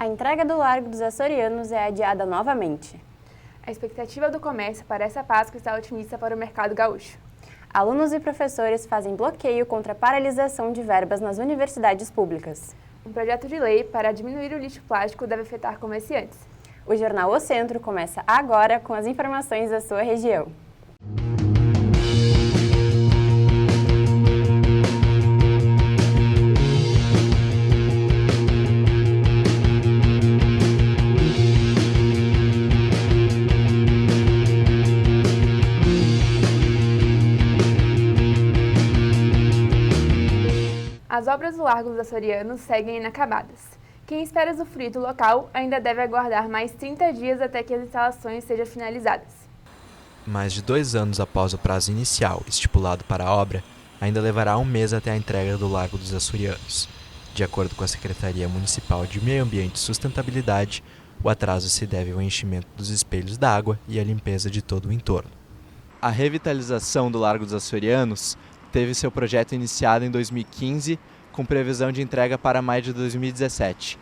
A entrega do Largo dos Açorianos é adiada novamente. A expectativa do comércio para essa Páscoa está otimista para o mercado gaúcho. Alunos e professores fazem bloqueio contra a paralisação de verbas nas universidades públicas. Um projeto de lei para diminuir o lixo plástico deve afetar comerciantes. O Jornal O Centro começa agora com as informações da sua região. As obras do Largo dos Açorianos seguem inacabadas. Quem espera usufruir do local ainda deve aguardar mais 30 dias até que as instalações sejam finalizadas. Mais de 2 anos após o prazo inicial estipulado para a obra, ainda levará um mês até a entrega do Largo dos Açorianos. De acordo com a Secretaria Municipal de Meio Ambiente e Sustentabilidade, o atraso se deve ao enchimento dos espelhos d'água e à limpeza de todo o entorno. A revitalização do Largo dos Açorianos teve seu projeto iniciado em 2015, com previsão de entrega para maio de 2017.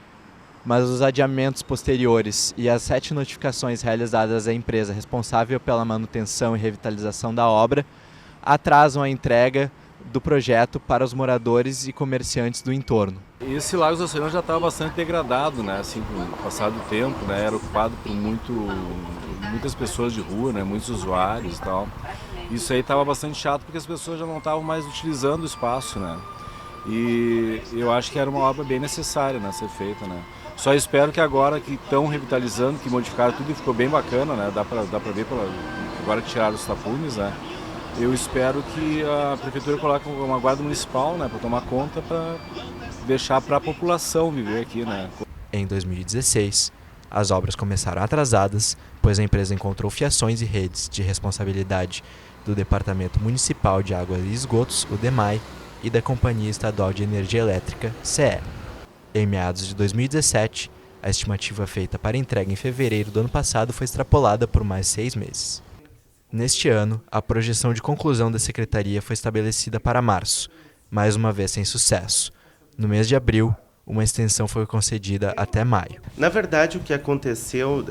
Mas os adiamentos posteriores e as 7 notificações realizadas à empresa responsável pela manutenção e revitalização da obra atrasam a entrega do projeto para os moradores e comerciantes do entorno. Esse Largo dos Açorianos já estava bastante degradado, né? Assim, com o passar do tempo, né? Era ocupado por muitas pessoas de rua, né? Muitos usuários e tal. Isso aí estava bastante chato porque as pessoas já não estavam mais utilizando o espaço, né? E eu acho que era uma obra bem necessária, né, ser feita, né? Só espero que agora que estão revitalizando, que modificaram tudo e ficou bem bacana, né? Dá pra ver agora que tiraram os tapumes, né? Eu espero que a prefeitura coloque uma guarda municipal, né, para tomar conta, para deixar para a população viver aqui, né? Em 2016, as obras começaram atrasadas, pois a empresa encontrou fiações e redes de responsabilidade do Departamento Municipal de Água e Esgotos, o DEMAI, e da Companhia Estadual de Energia Elétrica, CE. Em meados de 2017, a estimativa feita para entrega em fevereiro do ano passado foi extrapolada por mais 6 meses. Neste ano, a projeção de conclusão da Secretaria foi estabelecida para março, mais uma vez sem sucesso. No mês de abril, uma extensão foi concedida até maio. Na verdade, o que aconteceu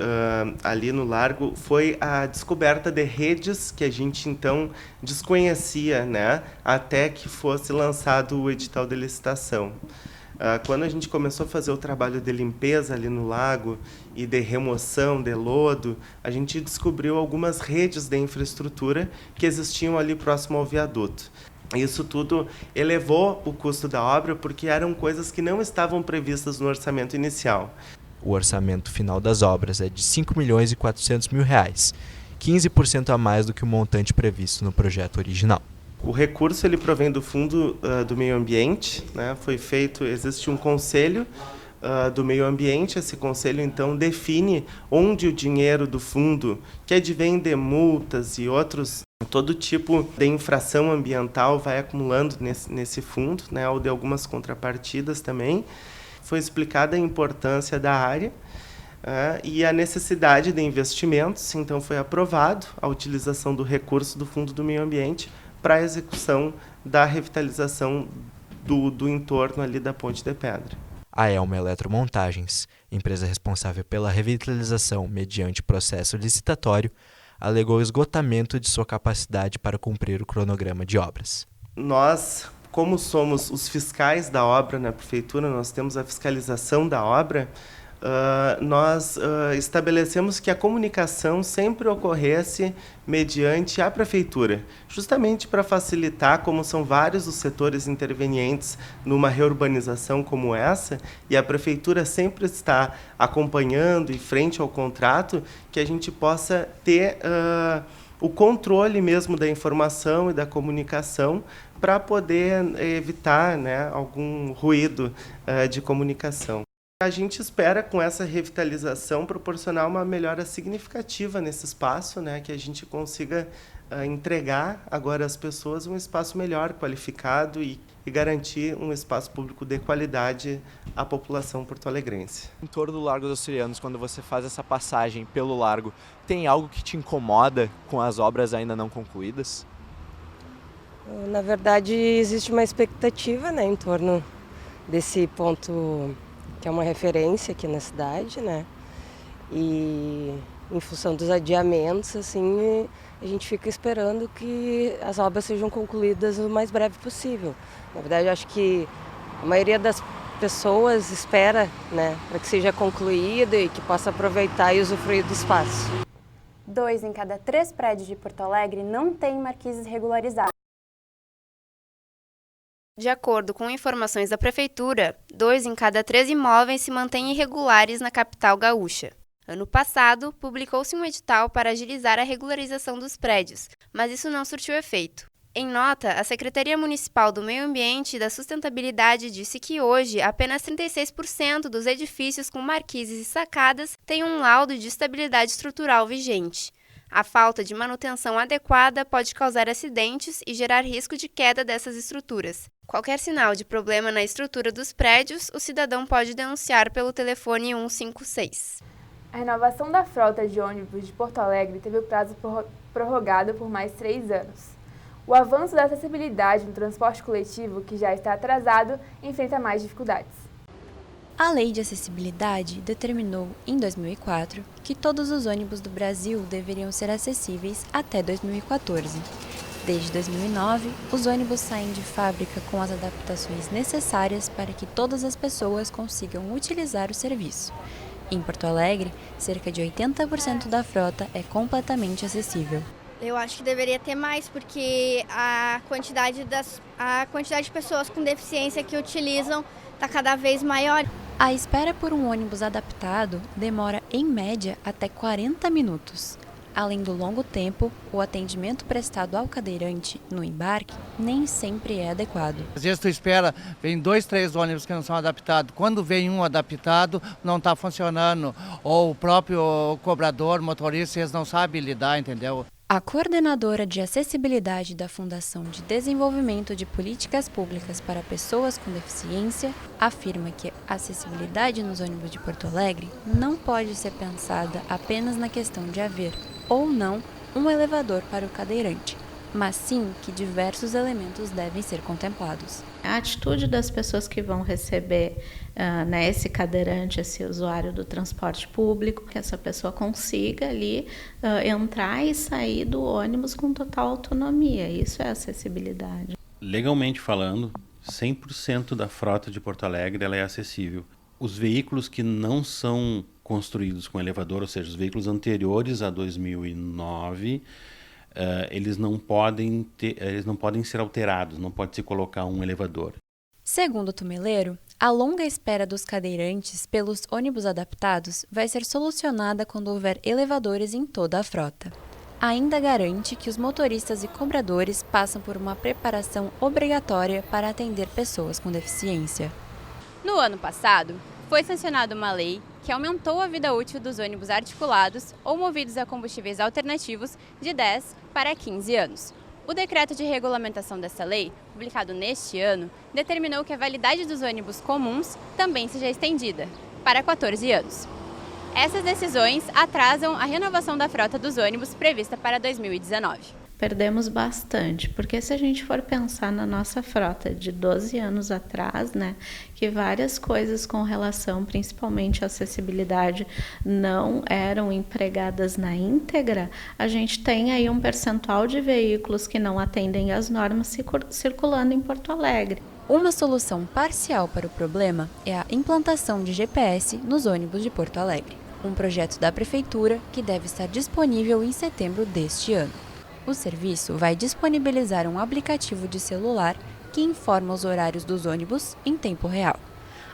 ali no Largo foi a descoberta de redes que a gente então desconhecia, né, até que fosse lançado o edital de licitação. Quando a gente começou a fazer o trabalho de limpeza ali no lago e de remoção de lodo, a gente descobriu algumas redes de infraestrutura que existiam ali próximo ao viaduto. Isso tudo elevou o custo da obra porque eram coisas que não estavam previstas no orçamento inicial. O orçamento final das obras é de R$ 5.400.000, 15% a mais do que o montante previsto no projeto original. O recurso ele provém do Fundo do Meio Ambiente, né? Existe um conselho do meio ambiente. Esse conselho então define onde o dinheiro do fundo, que advém de multas e todo tipo de infração ambiental, vai acumulando nesse fundo, né, ou de algumas contrapartidas também. Foi explicada a importância da área e a necessidade de investimentos, então foi aprovado a utilização do recurso do Fundo do Meio Ambiente para a execução da revitalização do entorno ali da Ponte de Pedra. A Elma Eletromontagens, empresa responsável pela revitalização mediante processo licitatório, alegou esgotamento de sua capacidade para cumprir o cronograma de obras. Nós, como somos os fiscais da obra na prefeitura, nós temos a fiscalização da obra, nós estabelecemos que a comunicação sempre ocorresse mediante a prefeitura, justamente para facilitar, como são vários os setores intervenientes numa reurbanização como essa, e a prefeitura sempre está acompanhando e frente ao contrato, que a gente possa ter o controle mesmo da informação e da comunicação para poder evitar, né, algum ruído de comunicação. A gente espera, com essa revitalização, proporcionar uma melhora significativa nesse espaço, né, que a gente consiga entregar agora às pessoas um espaço melhor, qualificado e garantir um espaço público de qualidade à população porto-alegrense. Em torno do Largo dos Açorianos, quando você faz essa passagem pelo largo, tem algo que te incomoda com as obras ainda não concluídas? Na verdade, existe uma expectativa, né, em torno desse ponto que é uma referência aqui na cidade, né? E em função dos adiamentos, assim, a gente fica esperando que as obras sejam concluídas o mais breve possível. Na verdade, eu acho que a maioria das pessoas espera, né, para que seja concluído e que possa aproveitar e usufruir do espaço. 2 em cada 3 prédios de Porto Alegre não têm marquises regularizadas. De acordo com informações da Prefeitura, 2 em cada 3 imóveis se mantêm irregulares na capital gaúcha. Ano passado, publicou-se um edital para agilizar a regularização dos prédios, mas isso não surtiu efeito. Em nota, a Secretaria Municipal do Meio Ambiente e da Sustentabilidade disse que hoje apenas 36% dos edifícios com marquises e sacadas têm um laudo de estabilidade estrutural vigente. A falta de manutenção adequada pode causar acidentes e gerar risco de queda dessas estruturas. Qualquer sinal de problema na estrutura dos prédios, o cidadão pode denunciar pelo telefone 156. A renovação da frota de ônibus de Porto Alegre teve o prazo prorrogado por mais 3 anos. O avanço da acessibilidade no transporte coletivo, que já está atrasado, enfrenta mais dificuldades. A Lei de Acessibilidade determinou, em 2004, que todos os ônibus do Brasil deveriam ser acessíveis até 2014. Desde 2009, os ônibus saem de fábrica com as adaptações necessárias para que todas as pessoas consigam utilizar o serviço. Em Porto Alegre, cerca de 80% da frota é completamente acessível. Eu acho que deveria ter mais, porque a quantidade de pessoas com deficiência que utilizam está cada vez maior. A espera por um ônibus adaptado demora, em média, até 40 minutos. Além do longo tempo, o atendimento prestado ao cadeirante no embarque nem sempre é adequado. Às vezes tu espera, vem 2, 3 ônibus que não são adaptados. Quando vem um adaptado, não está funcionando. Ou o próprio cobrador, motorista, eles não sabem lidar, entendeu? A coordenadora de acessibilidade da Fundação de Desenvolvimento de Políticas Públicas para Pessoas com Deficiência afirma que a acessibilidade nos ônibus de Porto Alegre não pode ser pensada apenas na questão de haver ou não um elevador para o cadeirante, mas sim que diversos elementos devem ser contemplados. A atitude das pessoas que vão receber esse cadeirante, esse usuário do transporte público, que essa pessoa consiga ali entrar e sair do ônibus com total autonomia. Isso é acessibilidade. Legalmente falando, 100% da frota de Porto Alegre ela é acessível. Os veículos que não são construídos com elevador, ou seja, os veículos anteriores a 2009, eles não podem ser alterados, não pode se colocar um elevador. Segundo o Tumeleiro, a longa espera dos cadeirantes pelos ônibus adaptados vai ser solucionada quando houver elevadores em toda a frota. Ainda garante que os motoristas e cobradores passam por uma preparação obrigatória para atender pessoas com deficiência. No ano passado, foi sancionada uma lei que aumentou a vida útil dos ônibus articulados ou movidos a combustíveis alternativos de 10 para 15 anos. O decreto de regulamentação dessa lei, publicado neste ano, determinou que a validade dos ônibus comuns também seja estendida para 14 anos. Essas decisões atrasam a renovação da frota dos ônibus prevista para 2019. Perdemos bastante, porque se a gente for pensar na nossa frota de 12 anos atrás, que várias coisas com relação, principalmente à acessibilidade, não eram empregadas na íntegra, a gente tem aí um percentual de veículos que não atendem às normas circulando em Porto Alegre. Uma solução parcial para o problema é a implantação de GPS nos ônibus de Porto Alegre, um projeto da Prefeitura que deve estar disponível em setembro deste ano. O serviço vai disponibilizar um aplicativo de celular que informa os horários dos ônibus em tempo real.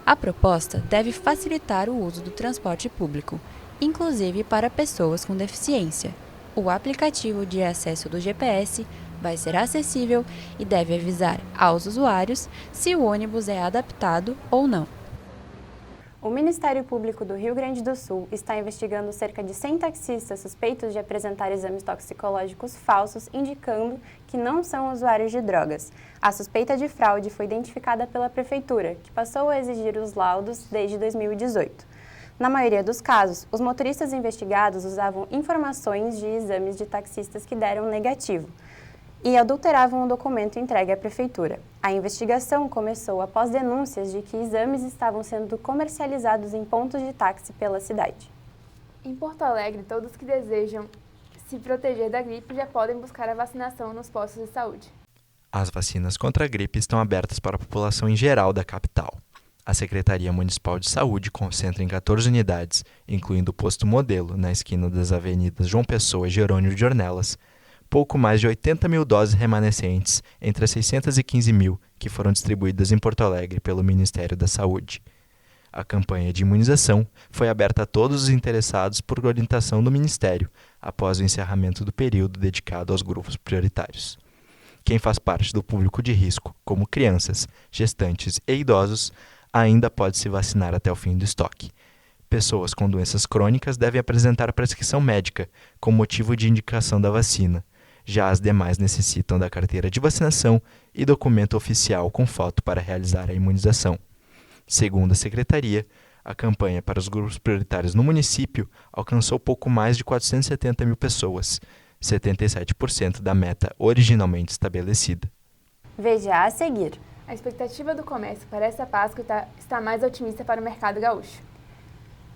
A proposta deve facilitar o uso do transporte público, inclusive para pessoas com deficiência. O aplicativo de acesso do GPS vai ser acessível e deve avisar aos usuários se o ônibus é adaptado ou não. O Ministério Público do Rio Grande do Sul está investigando cerca de 100 taxistas suspeitos de apresentar exames toxicológicos falsos, indicando que não são usuários de drogas. A suspeita de fraude foi identificada pela Prefeitura, que passou a exigir os laudos desde 2018. Na maioria dos casos, os motoristas investigados usavam informações de exames de taxistas que deram negativo. e adulteravam o documento entregue à Prefeitura. A investigação começou após denúncias de que exames estavam sendo comercializados em pontos de táxi pela cidade. Em Porto Alegre, todos que desejam se proteger da gripe já podem buscar a vacinação nos postos de saúde. As vacinas contra a gripe estão abertas para a população em geral da capital. A Secretaria Municipal de Saúde concentra em 14 unidades, incluindo o posto Modelo, na esquina das avenidas João Pessoa e Jerônimo de Ornelas, pouco mais de 80 mil doses remanescentes entre as 615 mil que foram distribuídas em Porto Alegre pelo Ministério da Saúde. A campanha de imunização foi aberta a todos os interessados por orientação do Ministério, após o encerramento do período dedicado aos grupos prioritários. Quem faz parte do público de risco, como crianças, gestantes e idosos, ainda pode se vacinar até o fim do estoque. Pessoas com doenças crônicas devem apresentar prescrição médica com motivo de indicação da vacina. Já as demais necessitam da carteira de vacinação e documento oficial com foto para realizar a imunização. Segundo a Secretaria, a campanha para os grupos prioritários no município alcançou pouco mais de 470 mil pessoas, 77% da meta originalmente estabelecida. Veja a seguir. A expectativa do comércio para essa Páscoa está mais otimista para o mercado gaúcho.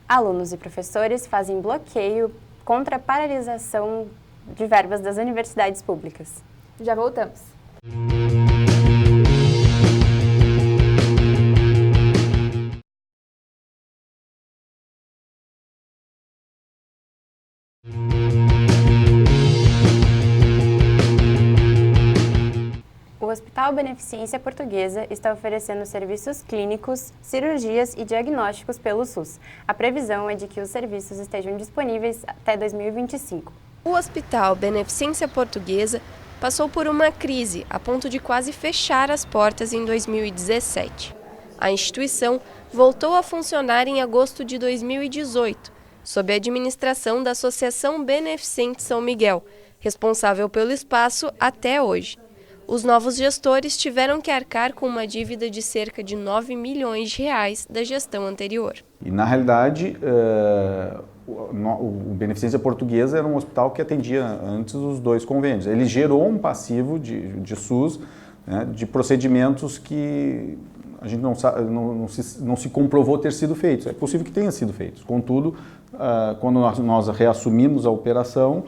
Alunos e professores fazem bloqueio contra a paralisação de verbas das universidades públicas. Já voltamos. O Hospital Beneficência Portuguesa está oferecendo serviços clínicos, cirurgias e diagnósticos pelo SUS. A previsão é de que os serviços estejam disponíveis até 2025. O Hospital Beneficência Portuguesa passou por uma crise a ponto de quase fechar as portas em 2017. A instituição voltou a funcionar em agosto de 2018, sob a administração da Associação Beneficente São Miguel, responsável pelo espaço até hoje. Os novos gestores tiveram que arcar com uma dívida de cerca de 9 milhões de reais da gestão anterior. E, na realidade, o Beneficência Portuguesa era um hospital que atendia antes os 2 convênios. Ele gerou um passivo de SUS, né, de procedimentos que a gente não se comprovou ter sido feitos. É possível que tenha sido feitos. Contudo, quando nós reassumimos a operação,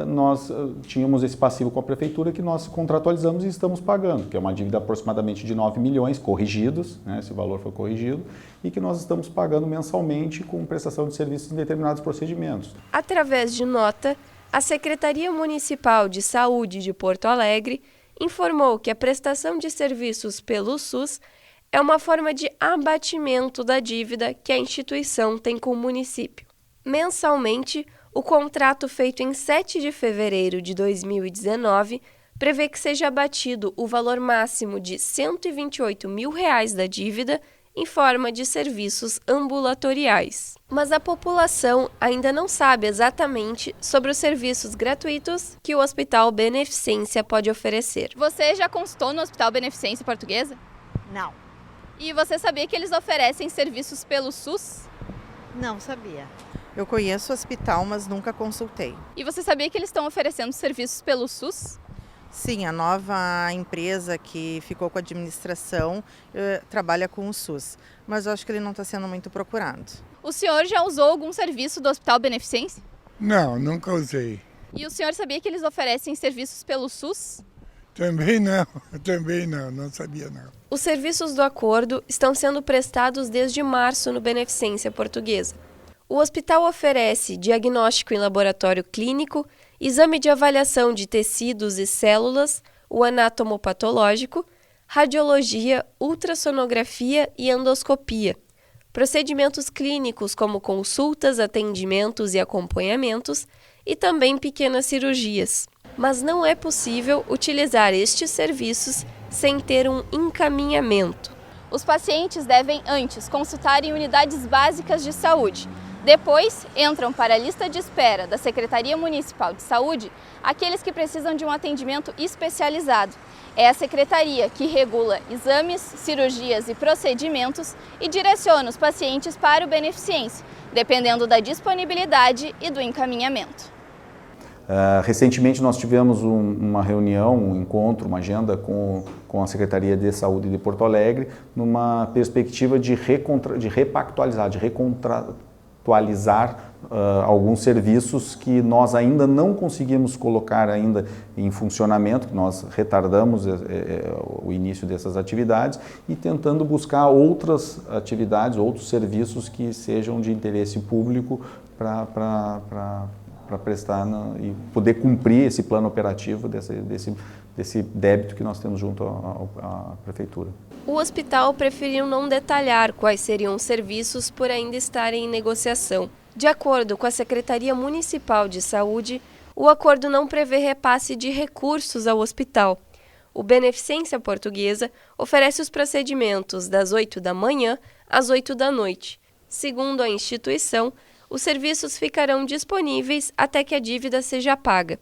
nós tínhamos esse passivo com a Prefeitura que nós contratualizamos e estamos pagando, que é uma dívida aproximadamente de 9 milhões corrigidos, né, esse valor foi corrigido, e que nós estamos pagando mensalmente com prestação de serviços em determinados procedimentos. Através de nota, a Secretaria Municipal de Saúde de Porto Alegre informou que a prestação de serviços pelo SUS é uma forma de abatimento da dívida que a instituição tem com o município. Mensalmente, o contrato feito em 7 de fevereiro de 2019 prevê que seja abatido o valor máximo de R$ 128 mil da dívida em forma de serviços ambulatoriais. Mas a população ainda não sabe exatamente sobre os serviços gratuitos que o Hospital Beneficência pode oferecer. Você já consultou no Hospital Beneficência Portuguesa? Não. E você sabia que eles oferecem serviços pelo SUS? Não sabia. Eu conheço o hospital, mas nunca consultei. E você sabia que eles estão oferecendo serviços pelo SUS? Sim, a nova empresa que ficou com a administração trabalha com o SUS, mas eu acho que ele não está sendo muito procurado. O senhor já usou algum serviço do Hospital Beneficência? Não, nunca usei. E o senhor sabia que eles oferecem serviços pelo SUS? Também não sabia não. Os serviços do acordo estão sendo prestados desde março no Beneficência Portuguesa. O hospital oferece diagnóstico em laboratório clínico, exame de avaliação de tecidos e células, o anatomopatológico, radiologia, ultrassonografia e endoscopia, procedimentos clínicos como consultas, atendimentos e acompanhamentos e também pequenas cirurgias. Mas não é possível utilizar estes serviços sem ter um encaminhamento. Os pacientes devem antes consultar em unidades básicas de saúde. Depois, entram para a lista de espera da Secretaria Municipal de Saúde aqueles que precisam de um atendimento especializado. É a secretaria que regula exames, cirurgias e procedimentos e direciona os pacientes para o Beneficência, dependendo da disponibilidade e do encaminhamento. Recentemente nós tivemos uma reunião, um encontro, uma agenda com a Secretaria de Saúde de Porto Alegre, numa perspectiva de repactualizar, de recontratualizar alguns serviços que nós ainda não conseguimos colocar ainda em funcionamento, que nós retardamos o início dessas atividades e tentando buscar outras atividades, outros serviços que sejam de interesse público para prestar e poder cumprir esse plano operativo desse débito que nós temos junto à Prefeitura. O hospital preferiu não detalhar quais seriam os serviços por ainda estarem em negociação. De acordo com a Secretaria Municipal de Saúde, o acordo não prevê repasse de recursos ao hospital. O Beneficência Portuguesa oferece os procedimentos das 8 da manhã às 8 da noite. Segundo a instituição, os serviços ficarão disponíveis até que a dívida seja paga.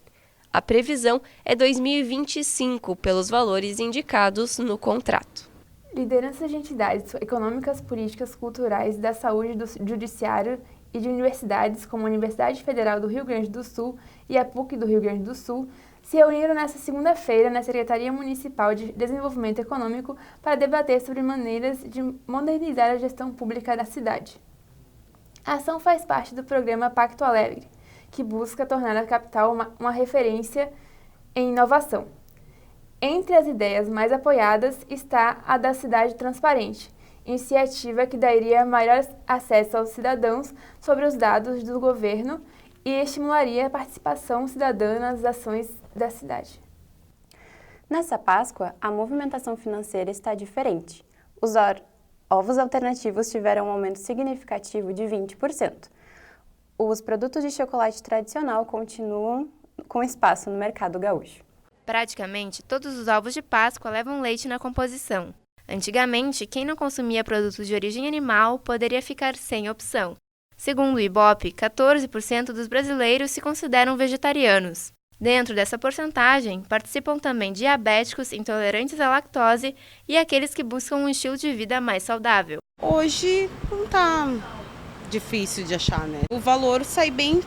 A previsão é 2025, pelos valores indicados no contrato. Lideranças de entidades econômicas, políticas, culturais, da saúde, do judiciário e de universidades como a Universidade Federal do Rio Grande do Sul e a PUC do Rio Grande do Sul se reuniram nesta segunda-feira na Secretaria Municipal de Desenvolvimento Econômico para debater sobre maneiras de modernizar a gestão pública da cidade. A ação faz parte do programa Pacto Alegre, que busca tornar a capital uma referência em inovação. Entre as ideias mais apoiadas está a da Cidade Transparente, iniciativa que daria maior acesso aos cidadãos sobre os dados do governo e estimularia a participação cidadã nas ações da cidade. Nessa Páscoa, a movimentação financeira está diferente. Os ovos alternativos tiveram um aumento significativo de 20%. Os produtos de chocolate tradicional continuam com espaço no mercado gaúcho. Praticamente todos os ovos de Páscoa levam leite na composição. Antigamente, quem não consumia produtos de origem animal poderia ficar sem opção. Segundo o Ibope, 14% dos brasileiros se consideram vegetarianos. Dentro dessa porcentagem, participam também diabéticos, intolerantes à lactose e aqueles que buscam um estilo de vida mais saudável. Hoje não tá difícil de achar, né? O valor sai bem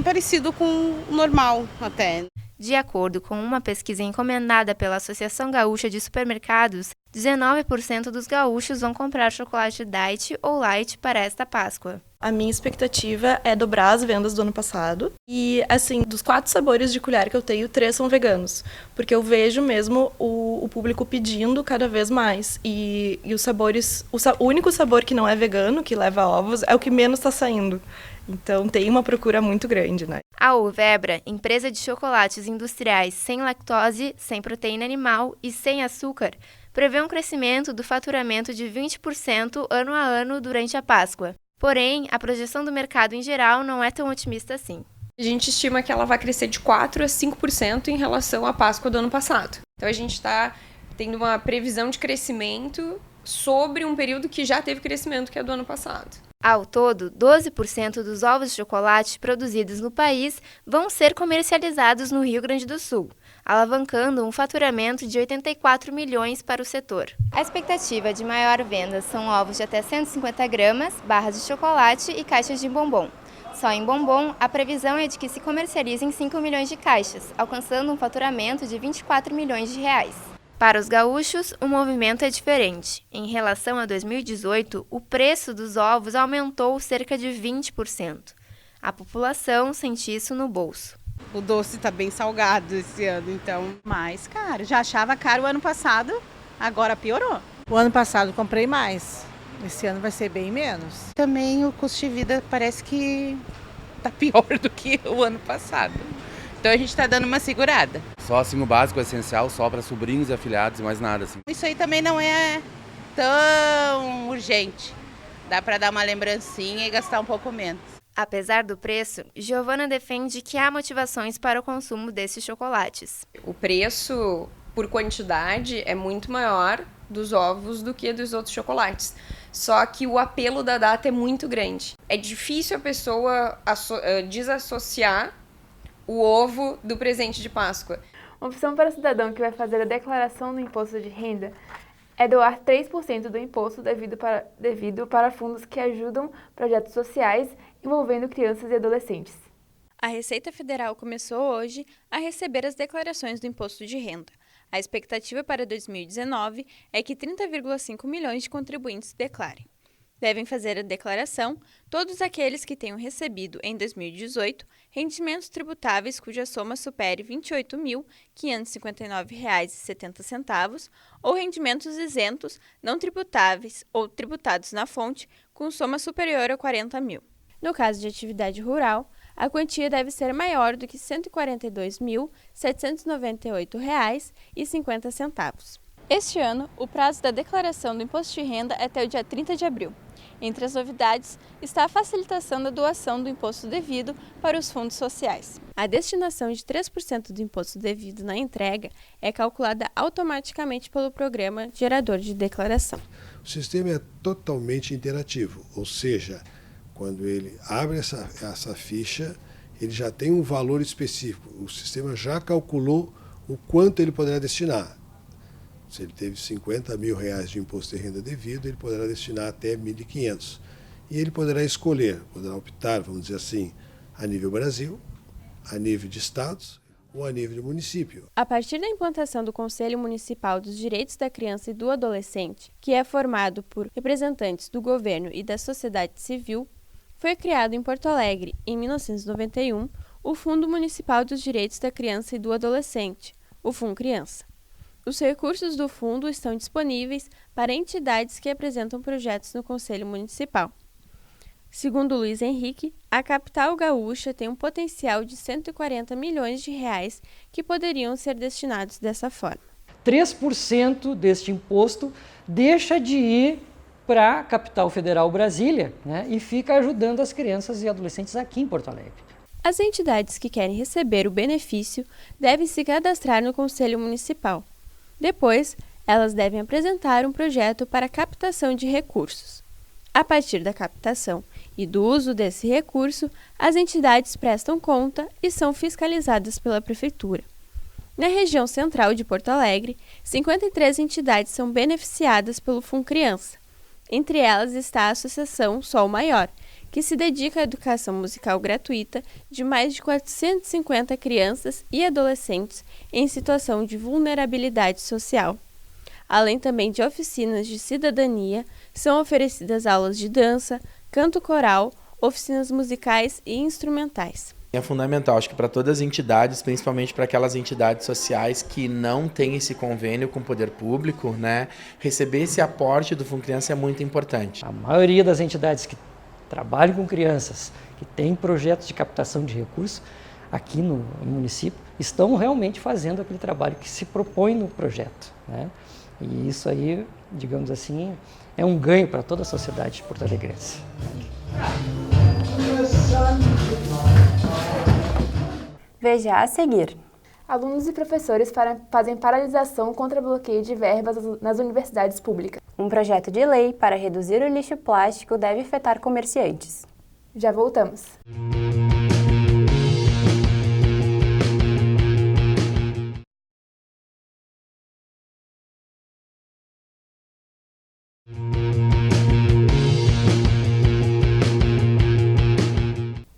parecido com o normal até. De acordo com uma pesquisa encomendada pela Associação Gaúcha de Supermercados, 19% dos gaúchos vão comprar chocolate diet ou light para esta Páscoa. A minha expectativa é dobrar as vendas do ano passado. E, assim, dos 4 sabores de colher que eu tenho, 3 são veganos. Porque eu vejo mesmo o público pedindo cada vez mais. E os sabores... O único sabor que não é vegano, que leva ovos, é o que menos está saindo. Então, tem uma procura muito grande, né? A Uvebra, empresa de chocolates industriais sem lactose, sem proteína animal e sem açúcar, prevê um crescimento do faturamento de 20% ano a ano durante a Páscoa. Porém, a projeção do mercado em geral não é tão otimista assim. A gente estima que ela vai crescer de 4% a 5% em relação à Páscoa do ano passado. Então, a gente está tendo uma previsão de crescimento sobre um período que já teve crescimento, que é do ano passado. Ao todo, 12% dos ovos de chocolate produzidos no país vão ser comercializados no Rio Grande do Sul, alavancando um faturamento de 84 milhões para o setor. A expectativa de maior venda são ovos de até 150 gramas, barras de chocolate e caixas de bombom. Só em bombom, a previsão é de que se comercializem 5 milhões de caixas, alcançando um faturamento de 24 milhões de reais. Para os gaúchos, o movimento é diferente. Em relação a 2018, o preço dos ovos aumentou cerca de 20%. A população sente isso no bolso. O doce está bem salgado esse ano, então... Mais caro. Já achava caro o ano passado, agora piorou. O ano passado comprei mais. Esse ano vai ser bem menos. Também o custo de vida parece que está pior do que o ano passado. Então a gente está dando uma segurada. Só assim o básico, o essencial, só para sobrinhos e afilhados e mais nada assim. Isso aí também não é tão urgente. Dá para dar uma lembrancinha e gastar um pouco menos. Apesar do preço, Giovana defende que há motivações para o consumo desses chocolates. O preço por quantidade é muito maior dos ovos do que dos outros chocolates. Só que o apelo da data é muito grande. É difícil a pessoa desassociar o ovo do presente de Páscoa. Uma opção para o cidadão que vai fazer a declaração do imposto de renda é doar 3% do imposto devido para fundos que ajudam projetos sociais envolvendo crianças e adolescentes. A Receita Federal começou hoje a receber as declarações do Imposto de Renda. A expectativa para 2019 é que 30,5 milhões de contribuintes declarem. Devem fazer a declaração todos aqueles que tenham recebido, em 2018, rendimentos tributáveis cuja soma supere R$ 28.559,70 ou rendimentos isentos, não tributáveis ou tributados na fonte, com soma superior a R$ 40 mil. No caso de atividade rural, a quantia deve ser maior do que R$ 142.798,50. Este ano, o prazo da declaração do Imposto de Renda é até o dia 30 de abril. Entre as novidades está a facilitação da doação do imposto devido para os fundos sociais. A destinação de 3% do imposto devido na entrega é calculada automaticamente pelo programa gerador de declaração. O sistema é totalmente interativo, ou seja, quando ele abre essa ficha, ele já tem um valor específico. O sistema já calculou o quanto ele poderá destinar. Se ele teve R$50 mil de imposto de renda devido, ele poderá destinar até R$1.500. E ele poderá escolher, poderá optar, vamos dizer assim, a nível Brasil, a nível de estados ou a nível de município. A partir da implantação do Conselho Municipal dos Direitos da Criança e do Adolescente, que é formado por representantes do governo e da sociedade civil, foi criado em Porto Alegre, em 1991, o Fundo Municipal dos Direitos da Criança e do Adolescente, o FUNCriança. Os recursos do fundo estão disponíveis para entidades que apresentam projetos no Conselho Municipal. Segundo Luiz Henrique, a capital gaúcha tem um potencial de R$140 milhões que poderiam ser destinados dessa forma. 3% deste imposto deixa de ir para a capital federal Brasília, né, e fica ajudando as crianças e adolescentes aqui em Porto Alegre. As entidades que querem receber o benefício devem se cadastrar no Conselho Municipal. Depois, elas devem apresentar um projeto para captação de recursos. A partir da captação e do uso desse recurso, as entidades prestam conta e são fiscalizadas pela Prefeitura. Na região central de Porto Alegre, 53 entidades são beneficiadas pelo FUNCriança. Entre elas está a Associação Sol Maior, que se dedica à educação musical gratuita de mais de 450 crianças e adolescentes em situação de vulnerabilidade social. Além também de oficinas de cidadania, são oferecidas aulas de dança, canto coral, oficinas musicais e instrumentais. É fundamental, acho que para todas as entidades, principalmente para aquelas entidades sociais que não têm esse convênio com o poder público, né, receber esse aporte do FUNCriança é muito importante. A maioria das entidades que trabalham com crianças, que têm projetos de captação de recursos aqui no município, estão realmente fazendo aquele trabalho que se propõe no projeto, né? E isso aí, digamos assim, é um ganho para toda a sociedade porto-alegrense. Veja a seguir. Alunos e professores fazem paralisação contra bloqueio de verbas nas universidades públicas. Um projeto de lei para reduzir o lixo plástico deve afetar comerciantes. Já voltamos.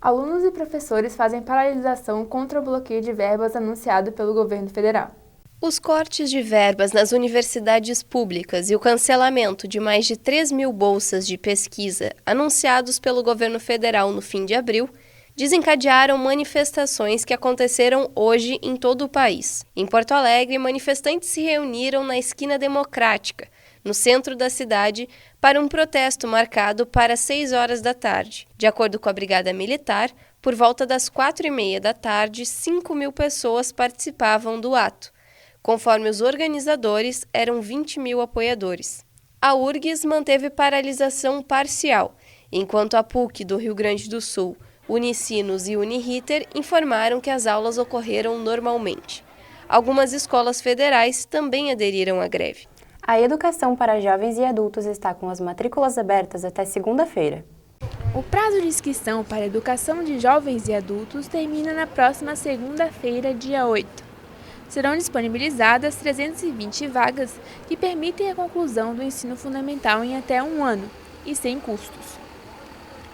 Alunos e professores fazem paralisação contra o bloqueio de verbas anunciado pelo governo federal. Os cortes de verbas nas universidades públicas e o cancelamento de mais de 3 mil bolsas de pesquisa anunciados pelo governo federal no fim de abril desencadearam manifestações que aconteceram hoje em todo o país. Em Porto Alegre, manifestantes se reuniram na Esquina Democrática, no centro da cidade, para um protesto marcado para 6 horas da tarde. De acordo com a Brigada Militar, por volta das 4h30 da tarde, 5 mil pessoas participavam do ato. Conforme os organizadores, eram 20 mil apoiadores. A URGS manteve paralisação parcial, enquanto a PUC do Rio Grande do Sul, Unicinos e Uniriter informaram que as aulas ocorreram normalmente. Algumas escolas federais também aderiram à greve. A educação para jovens e adultos está com as matrículas abertas até segunda-feira. O prazo de inscrição para a educação de jovens e adultos termina na próxima segunda-feira, dia 8. Serão disponibilizadas 320 vagas que permitem a conclusão do ensino fundamental em até 1 ano e sem custos.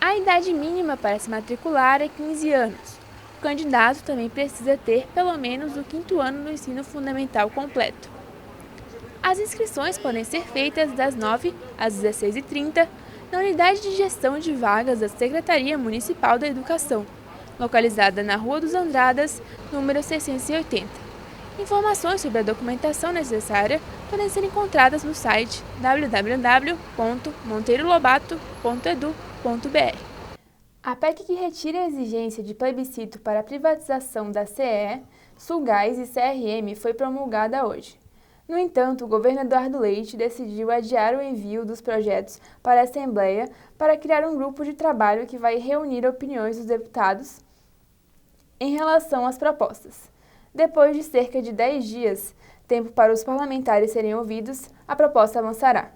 A idade mínima para se matricular é 15 anos. o candidato também precisa ter pelo menos o 5º ano do ensino fundamental completo. As inscrições podem ser feitas das 9 às 16h30 na Unidade de Gestão de Vagas da Secretaria Municipal da Educação, localizada na Rua dos Andradas, número 680. Informações sobre a documentação necessária podem ser encontradas no site www.monteirolobato.edu.br. A PEC que retira a exigência de plebiscito para a privatização da CE, Sulgás e CRM foi promulgada hoje. No entanto, o governo Eduardo Leite decidiu adiar o envio dos projetos para a Assembleia para criar um grupo de trabalho que vai reunir opiniões dos deputados em relação às propostas. Depois de cerca de 10 dias, tempo para os parlamentares serem ouvidos, a proposta avançará.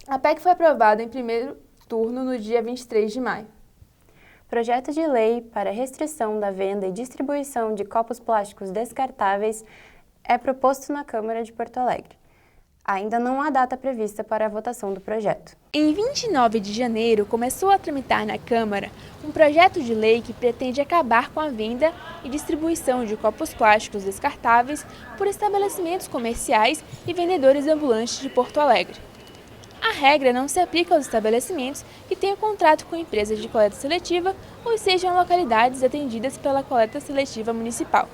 A PEC foi aprovada em primeiro turno no dia 23 de maio. Projeto de lei para restrição da venda e distribuição de copos plásticos descartáveis é proposto na Câmara de Porto Alegre. Ainda não há data prevista para a votação do projeto. Em 29 de janeiro, começou a tramitar na Câmara um projeto de lei que pretende acabar com a venda e distribuição de copos plásticos descartáveis por estabelecimentos comerciais e vendedores ambulantes de Porto Alegre. A regra não se aplica aos estabelecimentos que tenham contrato com empresas de coleta seletiva ou sejam localidades atendidas pela coleta seletiva municipal.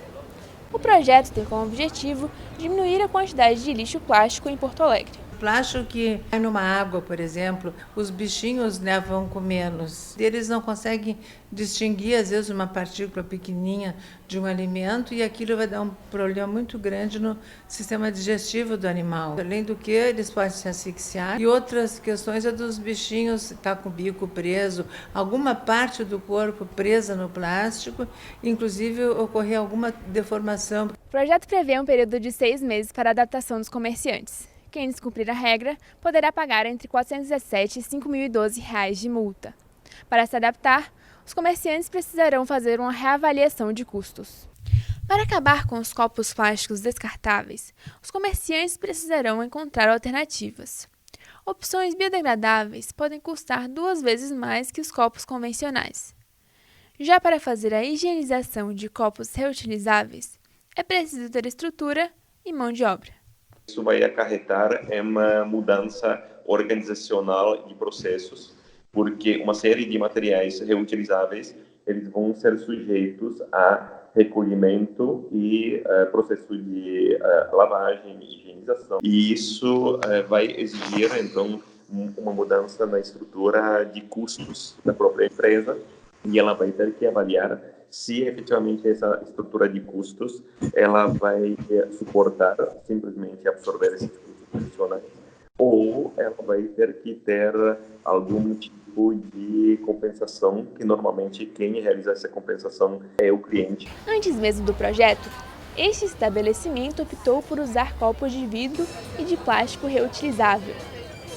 O projeto tem como objetivo diminuir a quantidade de lixo plástico em Porto Alegre. O plástico que cai numa água, por exemplo, os bichinhos vão com menos. Eles não conseguem distinguir, às vezes, uma partícula pequenininha de um alimento e aquilo vai dar um problema muito grande no sistema digestivo do animal. Além do que, eles podem se asfixiar. E outras questões é dos bichinhos estar com o bico preso, alguma parte do corpo presa no plástico, inclusive ocorrer alguma deformação. O projeto prevê um período de 6 meses para a adaptação dos comerciantes. Quem descumprir a regra poderá pagar entre R$ 417 e R$ 5.012 de multa. Para se adaptar, os comerciantes precisarão fazer uma reavaliação de custos. Para acabar com os copos plásticos descartáveis, os comerciantes precisarão encontrar alternativas. Opções biodegradáveis podem custar 2 vezes mais que os copos convencionais. Já para fazer a higienização de copos reutilizáveis, é preciso ter estrutura e mão de obra. Isso vai acarretar uma mudança organizacional de processos, porque uma série de materiais reutilizáveis eles vão ser sujeitos a recolhimento e processo de lavagem e higienização. E isso vai exigir, então, uma mudança na estrutura de custos da própria empresa, e ela vai ter que avaliar se efetivamente essa estrutura de custos ela vai suportar simplesmente absorver esses custos adicionais, ou ela vai ter que ter algum tipo de compensação, que normalmente quem realiza essa compensação é o cliente. Antes mesmo do projeto, este estabelecimento optou por usar copos de vidro e de plástico reutilizável.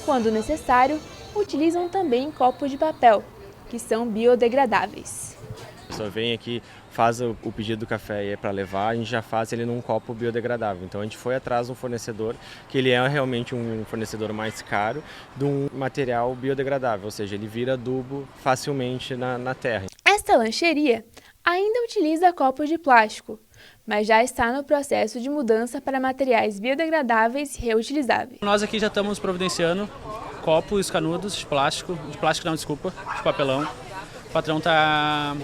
Quando necessário, utilizam também copos de papel, que são biodegradáveis. A pessoa vem aqui, faz o pedido do café e é para levar, a gente já faz ele num copo biodegradável. Então a gente foi atrás de um fornecedor que ele é realmente um fornecedor mais caro de um material biodegradável, ou seja, ele vira adubo facilmente na terra. Esta lancheria ainda utiliza copos de plástico, mas já está no processo de mudança para materiais biodegradáveis e reutilizáveis. Nós aqui já estamos providenciando copos canudos de plástico não, desculpa, de papelão. O patrão está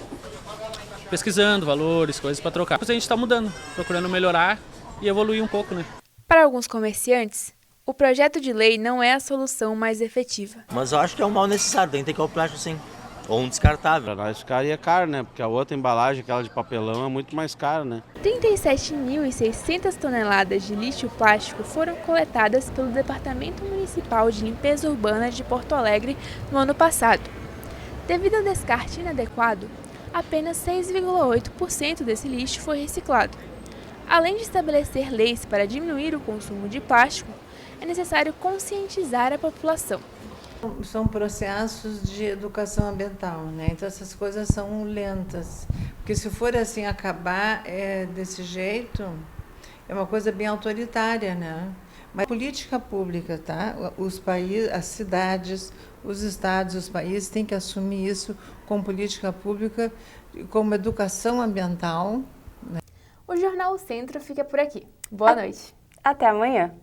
pesquisando valores, coisas para trocar. A gente está mudando, procurando melhorar e evoluir um pouco, né? Para alguns comerciantes, o projeto de lei não é a solução mais efetiva. Mas eu acho que é um mal necessário, tem que ter o plástico sim. Ou um descartável. Para nós ficaria caro, né? Porque a outra embalagem, aquela de papelão, é muito mais cara, né? 37.600 toneladas de lixo plástico foram coletadas pelo Departamento Municipal de Limpeza Urbana de Porto Alegre no ano passado. Devido ao descarte inadequado, apenas 6,8% desse lixo foi reciclado. Além de estabelecer leis para diminuir o consumo de plástico, é necessário conscientizar a população. São processos de educação ambiental, né? Então essas coisas são lentas, porque se for assim acabar desse jeito, é uma coisa bem autoritária, né? Mas política pública, tá? Os países, as cidades, os estados, os países têm que assumir isso como política pública, como educação ambiental. O Jornal Centro fica por aqui. Boa noite. Até amanhã.